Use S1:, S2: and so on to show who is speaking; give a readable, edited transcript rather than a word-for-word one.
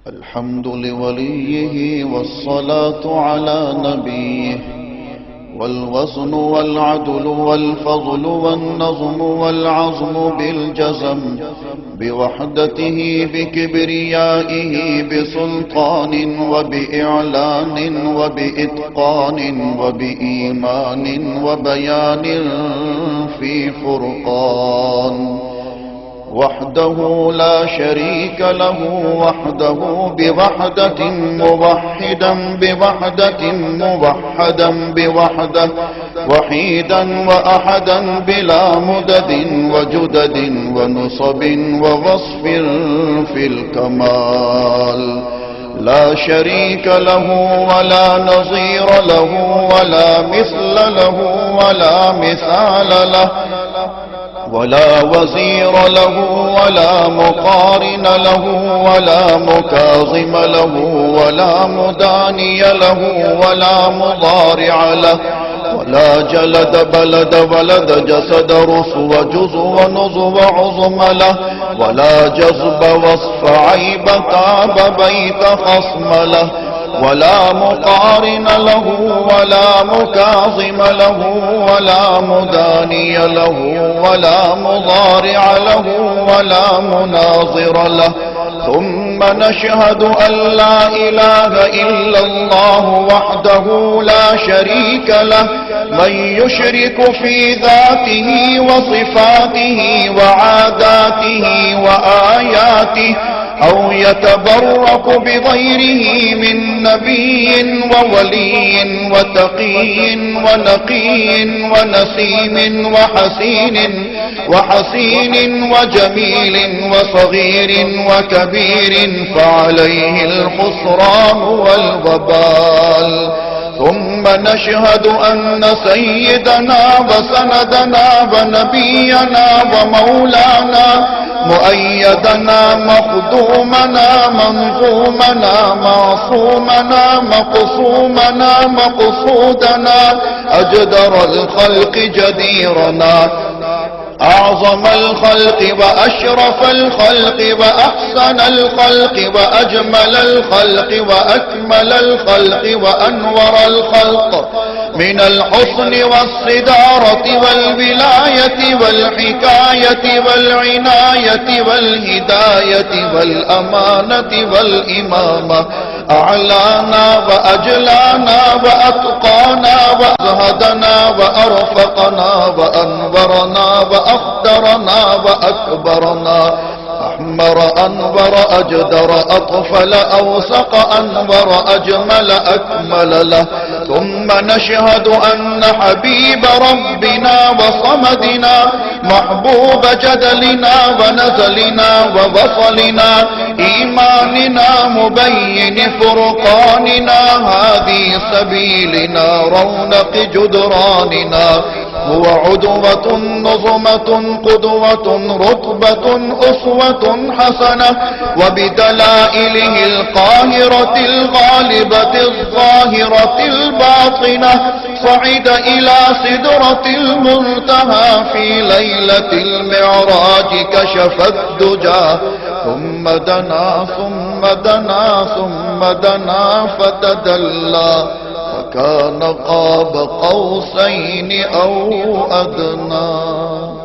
S1: الحمد لوليه والصلاة على نبيه والوزن والعدل والفضل والنظم والعظم بالجزم بوحدته بكبريائه بسلطان وبإعلان وبإتقان وبإيمان وبيان في فرقان وحده لا شريك له وحده بوحدة موحدا بوحدة موحدا بوحدة وحيدا وأحدا بلا مدد وجدد ونصب ووصف في الكمال لا شريك له ولا نظير له ولا مثل له ولا مثال له ولا وزير له ولا مقارن له ولا مكاظم له ولا مداني له ولا مضارع له ولا جلد بلد ولد جسد رسو جزو ونظو عظم له ولا جذب وصف عيب تاب بيت خصم له ولا مقارن له ولا مكاظم له ولا مداني له ولا مضارع له ولا مناظر له ثم نشهد أن لا إله إلا الله وحده لا شريك له من يشرك في ذاته وصفاته وعاداته وآياته أو يتبرك بغيره من نبي وولي وتقي ونقي ونسيم وحسين وجميل وصغير وكبير فعليه الخسران والوبال ثم نشهد أن سيدنا وسندنا ونبينا ومولانا مؤيدنا مخدومنا منظومنا معصومنا مقصومنا مقصودنا أجدر الخلق جديرنا أعظم الخلق وأشرف الخلق وأحسن الخلق وأجمل الخلق وأكمل الخلق وأنور الخلق من الحسن والصدارة والولاية والحكاية والعناية والهداية والأمانة والإمامة أعلانا وأجلانا وأتقانا وأزهدنا وأرفقنا وأنورنا وأخدرنا وأكبرنا أحمر أنور أجدر أطفل أوسق أنور أجمل أكمل له ثم نشهد أن حبيب ربنا وصمدنا محبوب جدلنا ونزلنا ووصلنا إيماننا مبين فرقاننا هذه سبيلنا رونق جدراننا هو عدوة نظمة قدوة رتبة أسوة حسنة وبدلائله القاهرة الغالبة الظاهرة الباطنة صعد إلى سدرة المنتهى في ليلة المعراج كشف الدجى ثم دنا ثم دنا ثم دنا فتدلى فكان قاب قوسين أو أدنى.